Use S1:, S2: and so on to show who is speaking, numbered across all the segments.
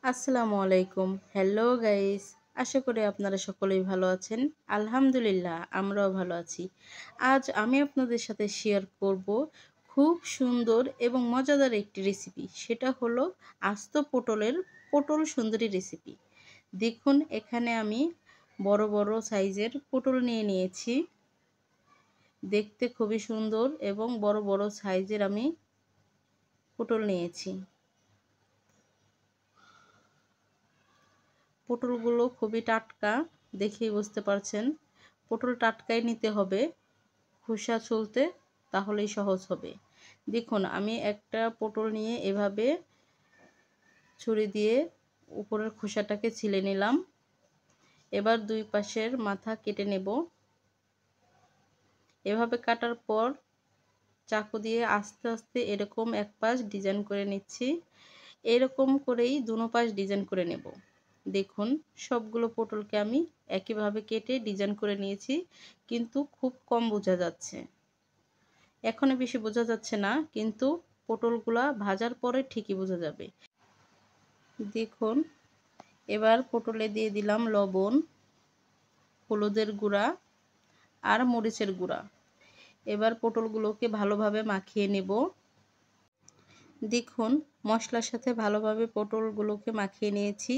S1: আসসালামু আলাইকুম। Hello guys. আশা করি আপনারা সকলেই ভালো আছেন। আলহামদুলিল্লাহ আমরাও ভালো আছি। আজ আমি আপনাদের সাথে শেয়ার করব খুব সুন্দর এবং মজাদার একটি রেসিপি। সেটা হলো আস্ত পটলের পটল সুন্দরী রেসিপি। দেখুন এখানে আমি বড় বড় সাইজের পটল নিয়ে নিয়েছি। দেখতে খুবই সুন্দর এবং বড় বড় সাইজের আমি পটল নিয়েছি। পটলগুলো খুবই টাটকা, দেখেই বুঝতে পারছেন। পটল টাটকাই নিতে হবে, খোসা ছুলতে তাহলেই সহজ হবে। দেখুন আমি একটা পটল নিয়ে এভাবে ছুরি দিয়ে উপরের খোসাটাকে ছিলে নিলাম। এবার দুই পাশের মাথা কেটে নেব। এভাবে কাটার পর চাকু দিয়ে আস্তে আস্তে এরকম এক পাশ ডিজাইন করে নিচ্ছি। এরকম করেই দুনো পাশ ডিজাইন করে নেব। দেখুন সবগুলো পটলকে আমি একইভাবে কেটে ডিজাইন করে নিয়েছি, কিন্তু খুব কম বোঝা যাচ্ছে। এখনো বেশি বোঝা যাচ্ছে না, কিন্তু পটলগুলা ভাজার পরে ঠিকই বোঝা যাবে। দেখুন এবার পটলে দিয়ে দিলাম লবণ, হলুদের গুঁড়া আর মরিচের গুঁড়া। এবার পটলগুলোকে ভালোভাবে মাখিয়ে নেব। দেখুন মশলার সাথে ভালোভাবে পটলগুলোকে মাখিয়ে নিয়েছি।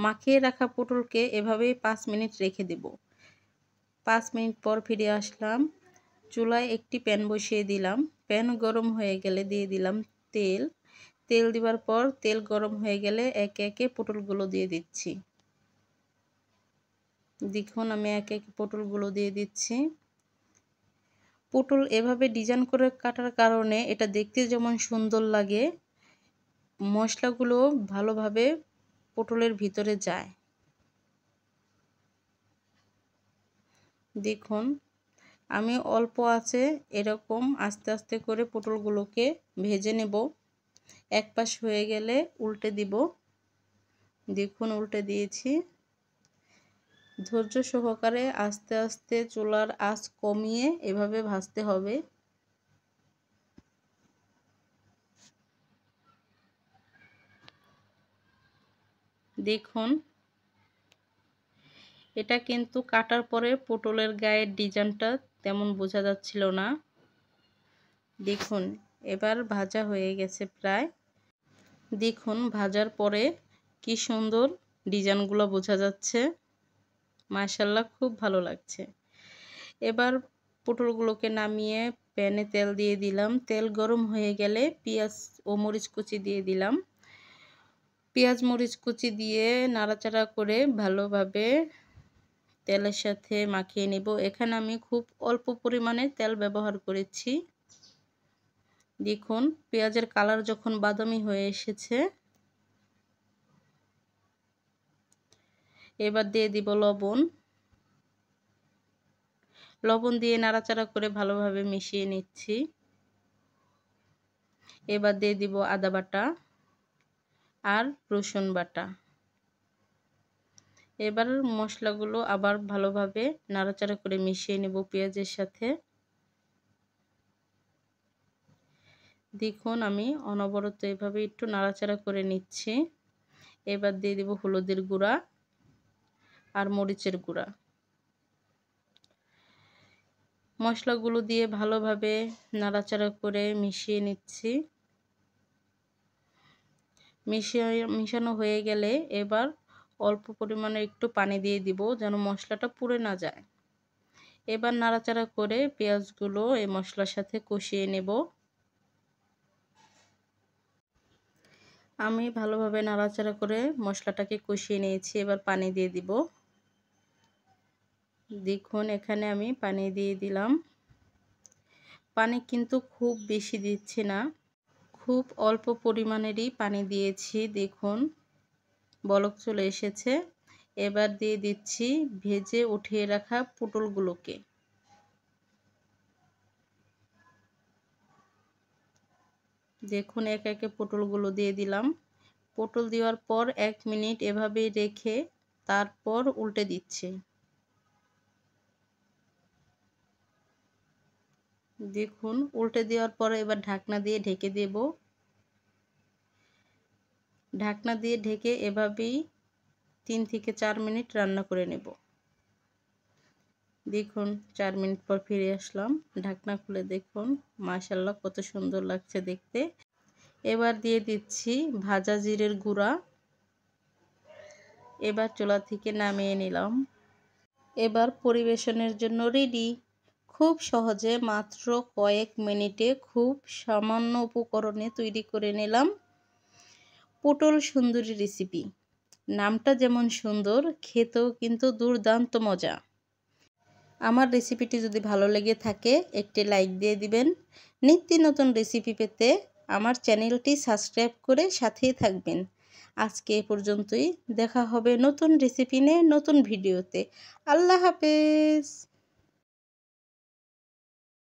S1: মাখিয়ে রাখা পটলকে এভাবেই 5 মিনিট রেখে দেব। 5 মিনিট পর ফিরে আসলাম। চুলায় একটি প্যান বসিয়ে দিলাম। প্যান গরম হয়ে গেলে দিয়ে দিলাম তেল। তেল দেওয়ার পর তেল গরম হয়ে গেলে একে একে পটলগুলো দিয়ে দিচ্ছি। দেখুন আমি একে একে পটলগুলো দিয়ে দিচ্ছি। পটল এভাবে ডিজাইন করে কাটার কারণে এটা দেখতে যেমন সুন্দর লাগে, মশলাগুলো ভালোভাবে পটলের ভিতরে যায়। দেখুন আমি অল্প আছে এরকম আস্তে আস্তে করে পটলগুলোকে ভেজে নেব। এক পাশ হয়ে গেলে উল্টে দিব। দেখুন উল্টে দিয়েছি। ধৈর্য সহকারে আস্তে আস্তে চুলার আঁচ কমিয়ে এভাবে ভাজতে হবে। দেখুন এটা কিন্তু কাটার পরে পটলের গায়ের ডিজাইনটা তেমন বোঝা যাচ্ছিল না। দেখুন এবার ভাজা হয়ে গেছে প্রায়। দেখুন ভাজার পরে কি সুন্দর ডিজাইনগুলো বোঝা যাচ্ছে। মাশাআল্লাহ খুব ভালো লাগছে। এবার পটলগুলোকে নামিয়ে প্যানে তেল দিয়ে দিলাম। তেল গরম হয়ে গেলে পেঁয়াজ ও মরিচ কুচি দিয়ে দিলাম। পেঁয়াজ মরিচ কুচি দিয়ে নাড়াচাড়া করে ভালোভাবে তেলের সাথে মাখিয়ে নেব। এখানে আমি খুব অল্প পরিমাণে তেল ব্যবহার করেছি। দেখুন পেঁয়াজের কালার যখন বাদামি হয়ে এসেছে, এবার দিয়ে দিব লবণ। লবণ দিয়ে নাড়াচাড়া করে ভালোভাবে মিশিয়ে নিচ্ছি। এবার দিয়ে দিব আদা বাটা আর রসুন বাটা। এবার মশলাগুলো আবার ভালোভাবে নাড়াচাড়া করে মিশিয়ে নেব পেঁয়াজের সাথে। দেখুন আমি অনবরত এভাবে একটু নাড়াচাড়া করে নিচ্ছি। এবার দিয়ে দিব হলুদের গুঁড়া আর মরিচের গুঁড়া। মশলাগুলো দিয়ে ভালোভাবে নাড়াচাড়া করে মিশিয়ে নিচ্ছি। মিশানো হয়ে গেলে এবার অল্প পরিমাণে একটু পানি দিয়ে দিব যেন মশলাটা পুড়ে না যায়। এবার নাড়াচাড়া করে পেঁয়াজগুলো এই মশলার সাথে কষিয়ে নেব। আমি ভালোভাবে নাড়াচাড়া করে মশলাটাকে কষিয়ে নিয়েছি। এবার পানি দিয়ে দিব। দেখুন এখানে আমি পানি দিয়ে দিলাম। পানি কিন্তু খুব বেশি দিচ্ছি না, খুব অল্প পরিমাণেরই পানি দিয়েছি। দেখুন বলক চলে এসেছে। এবার দিয়ে দিচ্ছি ভেজে উঠিয়ে রাখা পটলগুলোকে। দেখুন একে একে পটলগুলো দিয়ে দিলাম। পটল দেওয়ার পর 1 মিনিট এভাবে রেখে তারপর উল্টে দিচ্ছি। দেখুন উল্টে দেওয়ার পরে এবার ঢাকনা দিয়ে ঢেকে দেব। ঢাকনা দিয়ে ঢেকে এভাবেই 3 থেকে 4 মিনিট রান্না করে নেব। দেখুন 4 মিনিট পর ফিরে আসলাম। ঢাকনা খুলে দেখুন মাশাআল্লাহ কত সুন্দর লাগছে দেখতে। এবার দিয়ে দিচ্ছি ভাজা জিরের গুঁড়া। এবার চুলা থেকে নামিয়ে নিলাম। এবার পরিবেশনের জন্য রেডি। খুব সহজে মাত্র কয়েক মিনিটে খুব সামান্য উপকরণে তৈরি করে নিলাম পটল সুন্দরী রেসিপি। নামটা যেমন সুন্দর, খেতেও কিন্তু দুর্দান্ত মজা। আমার রেসিপিটি যদি ভালো লেগে থাকে একটি লাইক দিয়ে দিবেন। নিত্য নতুন রেসিপি পেতে আমার চ্যানেলটি সাবস্ক্রাইব করে সাথেই থাকবেন। আজকে এ পর্যন্তই। দেখা হবে নতুন রেসিপি নিয়ে নতুন ভিডিওতে। আল্লাহ হাফেজ।